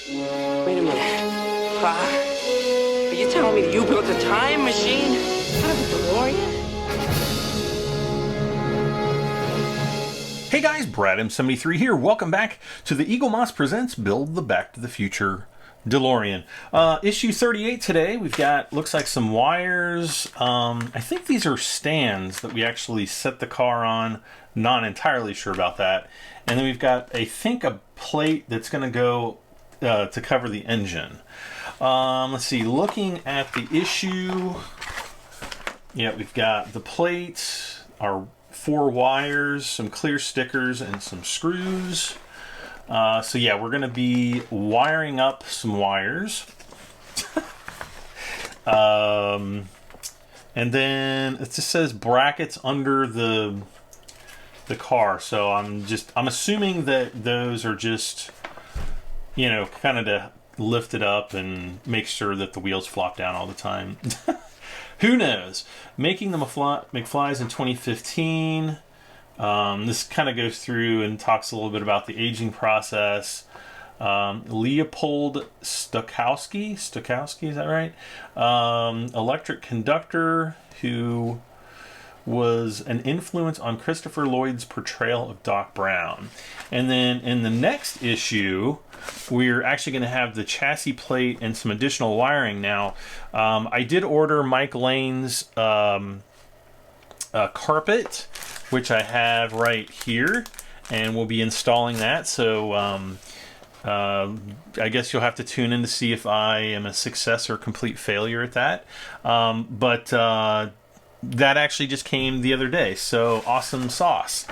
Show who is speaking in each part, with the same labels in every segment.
Speaker 1: Wait a minute. Are you telling me that you built a time machine out of a DeLorean?
Speaker 2: Hey guys, Brad M73 here. Welcome back to the Eagle Moss Presents Build the Back to the Future DeLorean. Issue 38 today. We've got, looks like some wires. I think these are stands that we actually set the car on. Not entirely sure about that. And then we've got, I think, a plate that's going to go to cover the engine. Let's see, looking at the issue, yeah, we've got the plate, our 4 wires, some clear stickers, and some screws. So yeah, we're going to be wiring up some wires. And then it just says brackets under the car. So I'm assuming that those are just, you know, kind of to lift it up and make sure that the wheels flop down all the time. Who knows? Making the McFlys in 2015. This kind of goes through and talks a little bit about the aging process. Leopold Stokowski, is that right? Electric conductor who was an influence on Christopher Lloyd's portrayal of Doc Brown. And then in the next issue, we're actually going to have the chassis plate and some additional wiring. Now, I did order Mike Lane's carpet, which I have right here, and we'll be installing that. So I guess you'll have to tune in to see if I am a success or complete failure at that. That actually just came the other day, so awesome sauce.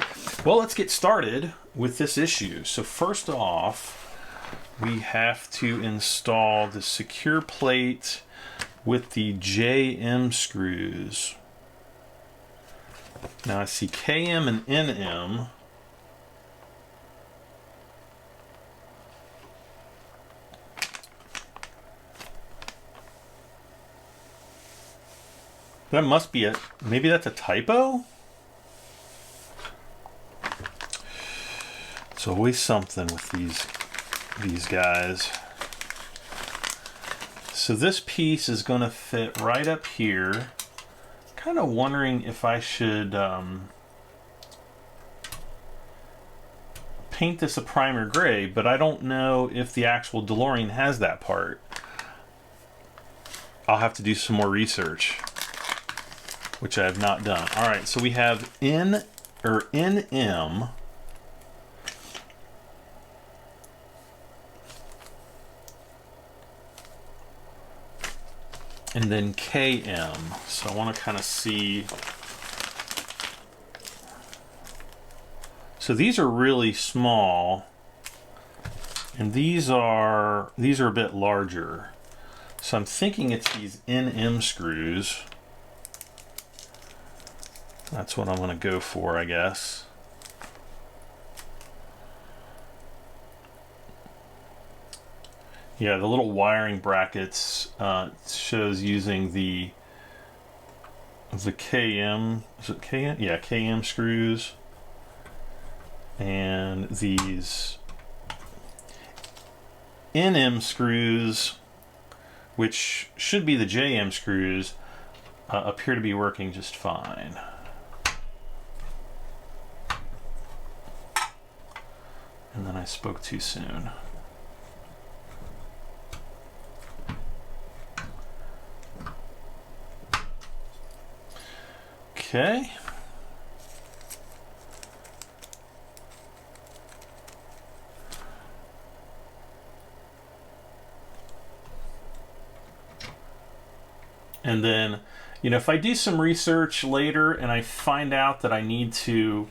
Speaker 2: Well, let's get started with this issue. So first off, we have to install the secure plate with the JM screws. Now I see KM and NM. That must be maybe that's a typo? It's always something with these guys. So this piece is going to fit right up here. Kind of wondering if I should paint this a primer gray, but I don't know if the actual DeLorean has that part. I'll have to do some more research, which I have not done. All right, so we have NM, and then KM. So I want to kind of see. So these are really small, and these are a bit larger. So I'm thinking it's these NM screws. That's what I'm going to go for, I guess. Yeah, the little wiring brackets shows using the KM, is it KM? Yeah, KM screws. And these NM screws, which should be the JM screws, appear to be working just fine. And then I spoke too soon. Okay. And then, you know, if I do some research later and I find out that I need to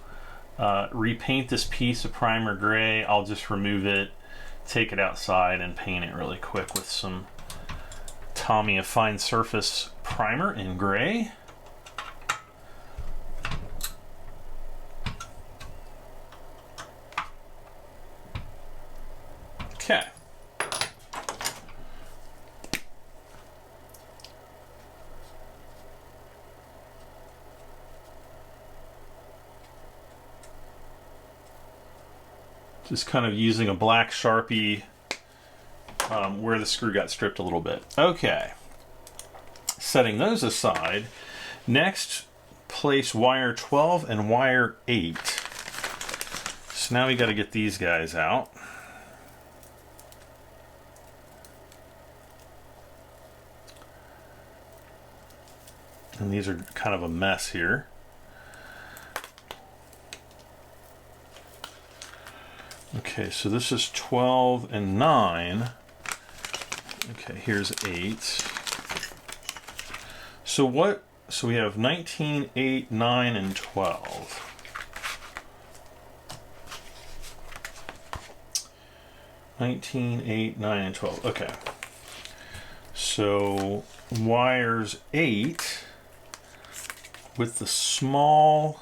Speaker 2: repaint this piece of primer gray, I'll just remove it, take it outside, and paint it really quick with some Tamiya Fine Surface primer in gray. Okay. Just kind of using a black Sharpie where the screw got stripped a little bit. Okay, setting those aside, next place wire 12 and wire 8. So now we got to get these guys out. And these are kind of a mess here. Okay, so this is 12 and 9. Okay, here's 8. So what? So we have 19, 8, 9, and 12. (19, 8, 9, and 12). Okay. So wires 8 with the small.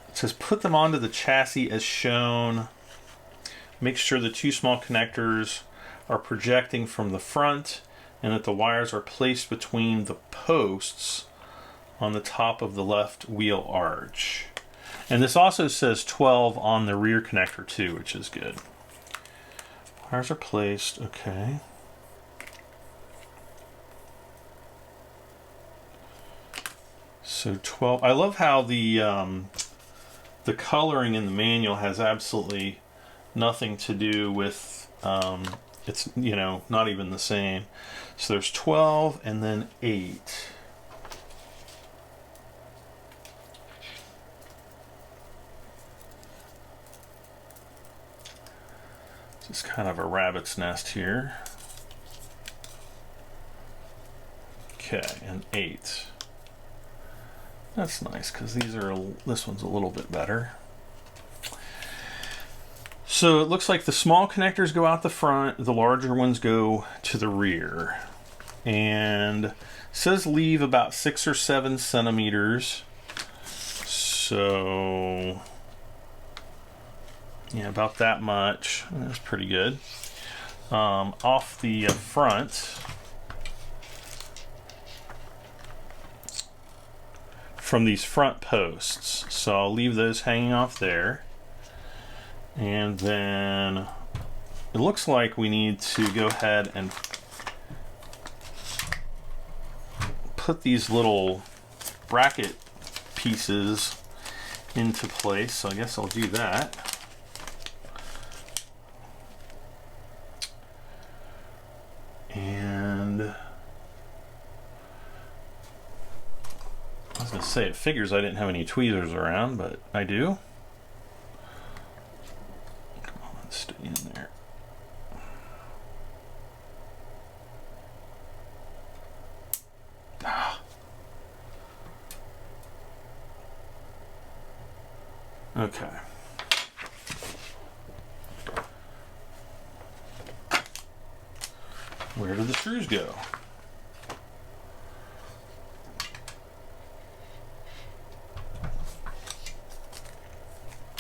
Speaker 2: It says put them onto the chassis as shown. Make sure the two small connectors are projecting from the front and that the wires are placed between the posts on the top of the left wheel arch. And this also says 12 on the rear connector too, which is good. Wires are placed, okay. So 12, I love how the coloring in the manual has absolutely nothing to do with, it's, you know, not even the same. So there's 12 and then 8. Just kind of a rabbit's nest here. Okay, and 8. That's nice because these are, this one's a little bit better. So it looks like the small connectors go out the front, the larger ones go to the rear. And it says leave about 6 or 7 centimeters. So yeah, about that much. That's pretty good. Off the front, from these front posts. So I'll leave those hanging off there. And then it looks like we need to go ahead and put these little bracket pieces into place. So I guess I'll do that. And I was going to say, it figures I didn't have any tweezers around, but I do. Come on, stay in there. Ah. Okay. Where do the screws go?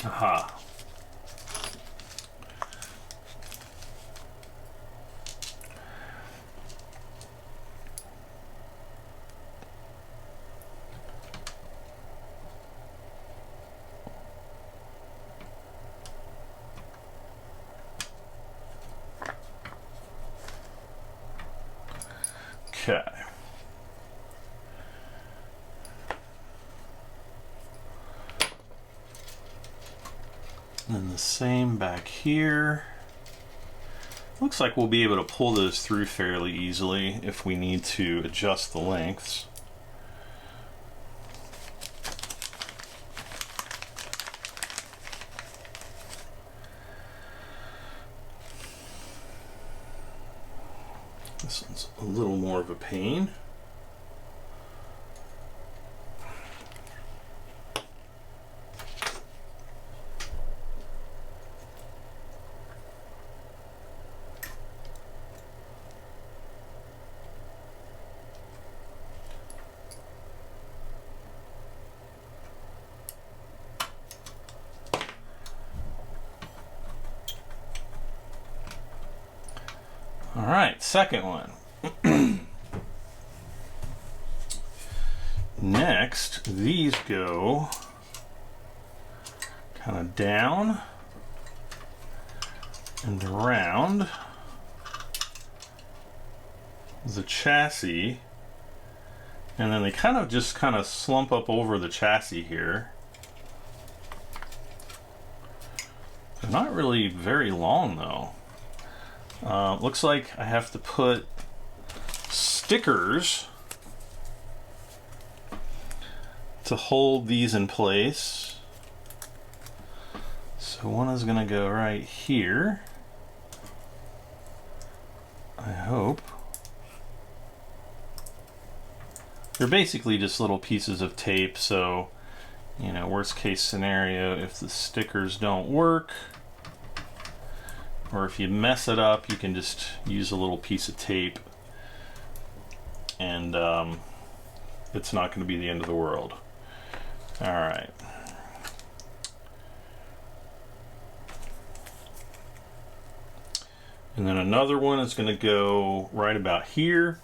Speaker 2: Aha. Okay. And the same back here. Looks like we'll be able to pull those through fairly easily if we need to adjust the lengths. This one's a little more of a pain. All right, second one. Next, these go kind of down and around. the chassis, and then they kind of slump up over the chassis here. They're not really very long though. Looks like I have to put stickers to hold these in place. So one is gonna go right here, I hope. They're basically just little pieces of tape, so, you know, worst case scenario, if the stickers don't work, or if you mess it up, you can just use a little piece of tape, and it's not going to be the end of the world. All right. And then another one is going to go right about here.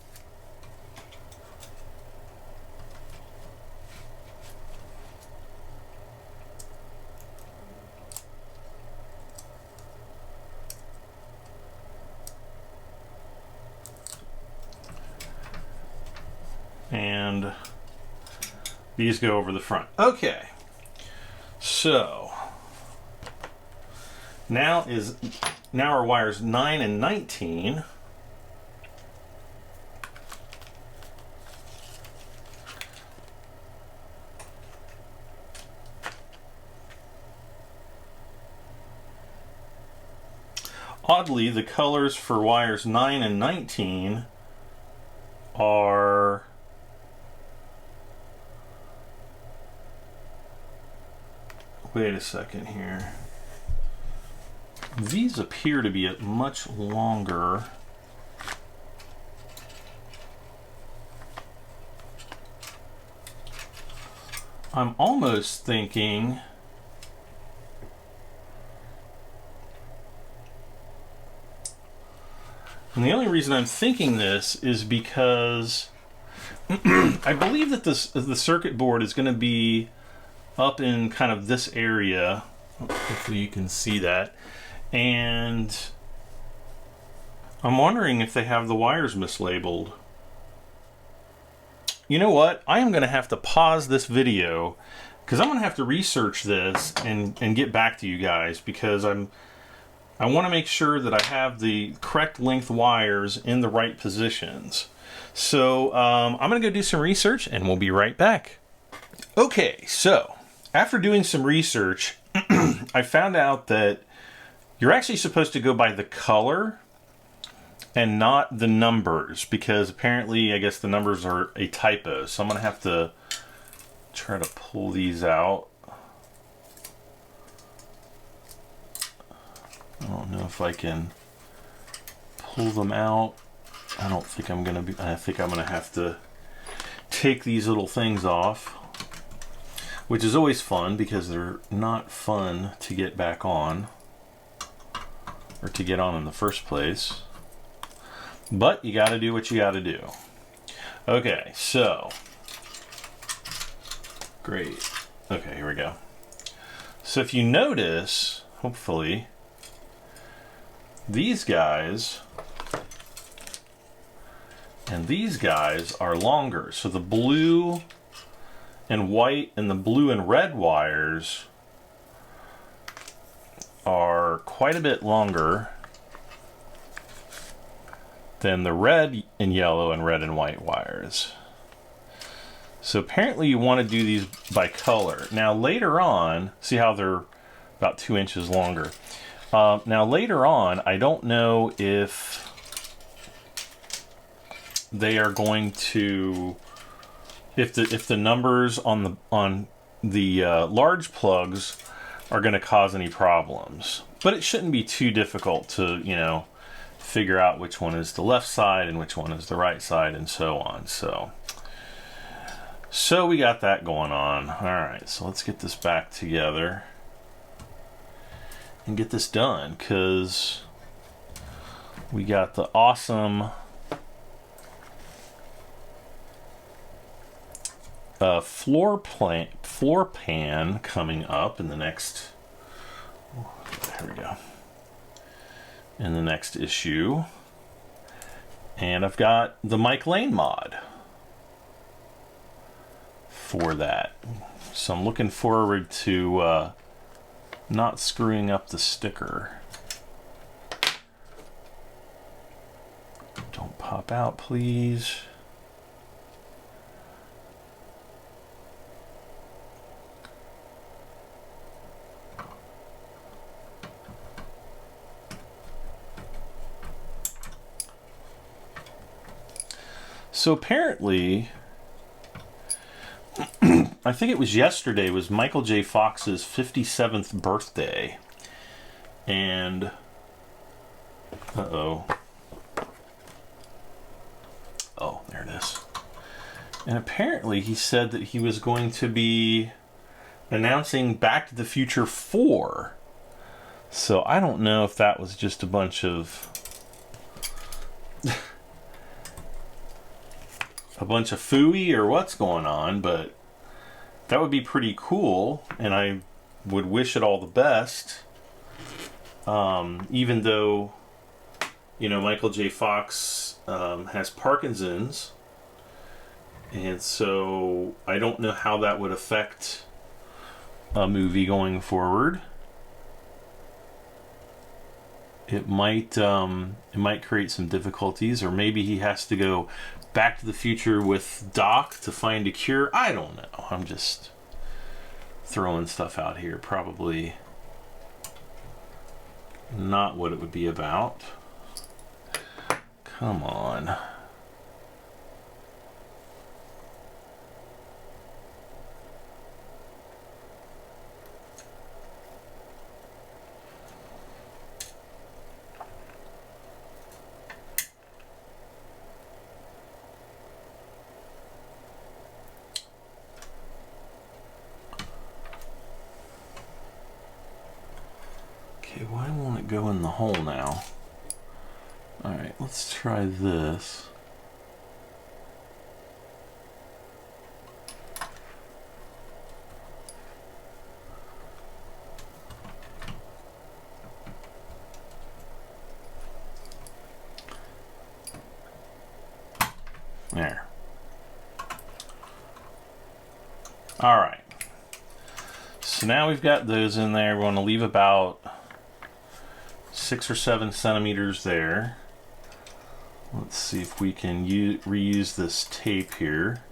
Speaker 2: And these go over the front. Okay, so now are wires 9 and 19. Oddly, the colors for wires 9 and 19 are wait a second here. These appear to be much longer. I'm almost thinking and the only reason I'm thinking this is because I believe that the circuit board is going to be up in kind of this area. Hopefully you can see that. And I'm wondering if they have the wires mislabeled. You know what? I am going to have to pause this video because I'm going to have to research this and get back to you guys, because I want to make sure that I have the correct length wires in the right positions. So I'm going to go do some research and we'll be right back. Okay, so after doing some research, I found out that you're actually supposed to go by the color and not the numbers, because apparently, I guess the numbers are a typo. So I'm going to have to try to pull these out. I don't know if I can pull them out. I don't think I'm going to be, I think I'm going to have to take these little things off, which is always fun because they're not fun to get back on, or to get on in the first place. But you got to do what you got to do. Okay, so great. Okay, here we go. So if you notice, hopefully, these guys and these guys are longer. So the blue and white and the blue and red wires are quite a bit longer than the red and yellow and red and white wires. So apparently you want to do these by color. Now later on, see how they're about 2 inches longer. Now later on, I don't know if they are going to, if the numbers on the large plugs are going to cause any problems. But it shouldn't be too difficult to, you know, figure out which one is the left side and which one is the right side and so on. So we got that going on. All right, so let's get this back together and get this done, because we got the awesome floor pan coming up in the next, here we go, in the next issue. And I've got the Mike Lane mod for that. So I'm looking forward to not screwing up the sticker. Don't pop out, please. So apparently, I think it was yesterday, was Michael J. Fox's 57th birthday. And, oh, there it is. And apparently he said that he was going to be announcing Back to the Future 4. So I don't know if that was just a bunch of phooey or what's going on, but that would be pretty cool, and I would wish it all the best. Even though, you know, Michael J. Fox has Parkinson's, and so I don't know how that would affect a movie going forward. It might create some difficulties, or maybe he has to go Back to the Future with Doc to find a cure. I don't know. I'm just throwing stuff out here. Probably not what it would be about. Come on. Okay, why won't it go in the hole now? Alright, let's try this. There. Alright. So now we've got those in there. We want to leave about 6 or 7 centimeters there. Let's see if we can reuse this tape here.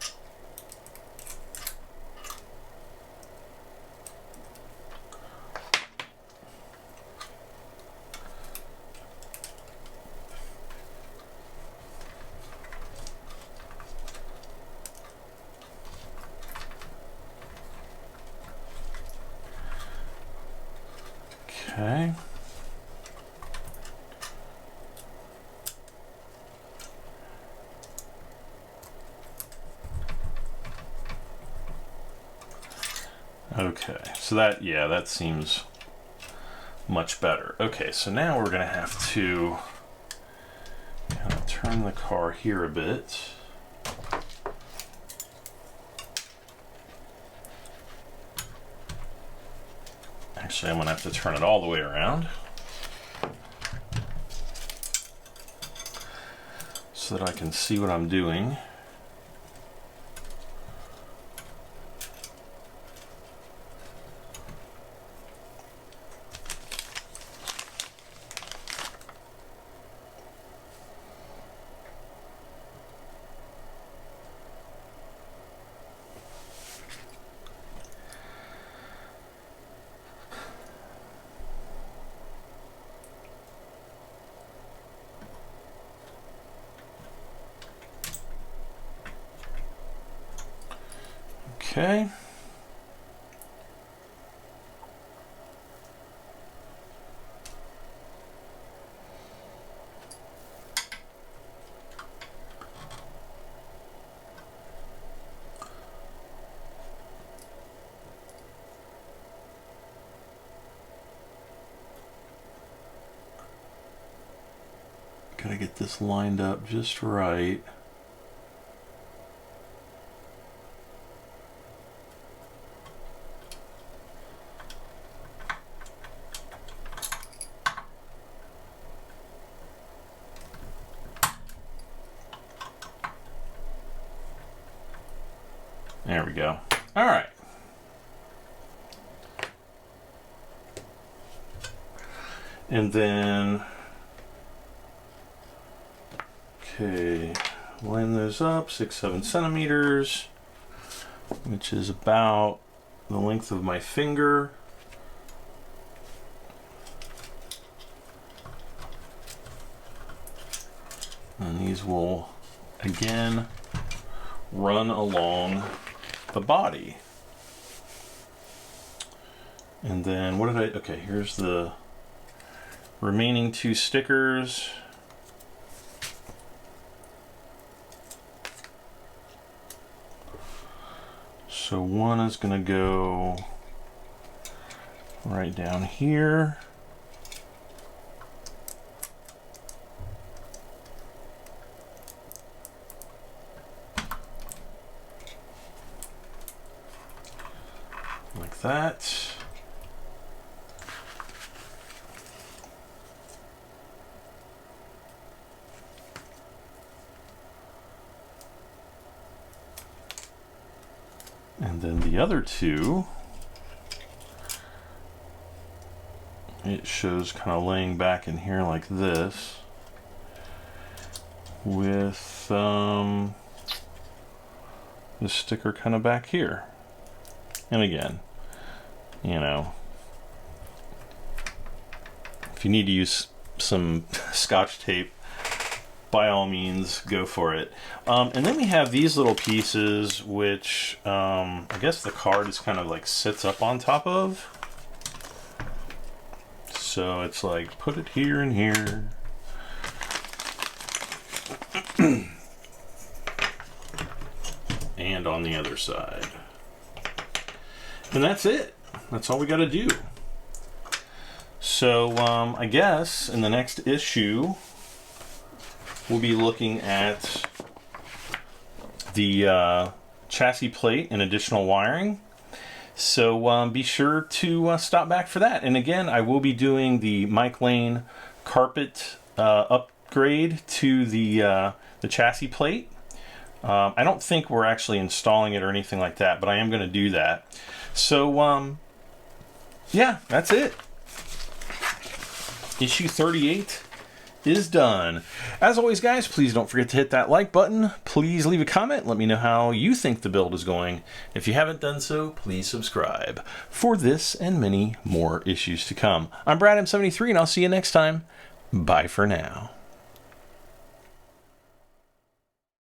Speaker 2: Okay. Okay, so that seems much better. Okay, so now we're gonna have to kind of turn the car here a bit. Actually, I'm gonna have to turn it all the way around so that I can see what I'm doing. Okay. Gotta get this lined up just right. There we go. All right. And then, okay, line those up 6-7 centimeters, which is about the length of my finger. And these will again run along the body. And then what did I, okay, here's the remaining 2 stickers. So one is going to go right down here. Like that. And then the other 2, it shows kind of laying back in here like this with the sticker kind of back here. And again, you know, if you need to use some Scotch tape, by all means, go for it. And then we have these little pieces, which I guess the card is kind of like sits up on top of. So it's like, put it here and here. And on the other side. And that's it. That's all we got to do. So I guess in the next issue, we'll be looking at the chassis plate and additional wiring. So be sure to stop back for that. And again, I will be doing the Mike Lane carpet upgrade to the chassis plate. I don't think we're actually installing it or anything like that, but I am going to do that. So yeah, that's it. Issue 38 is done. As always, guys, please don't forget to hit that like button. Please leave a comment. Let me know how you think the build is going. If you haven't done so, please subscribe for this and many more issues to come. I'm Brad M73, and I'll see you next time. Bye for now.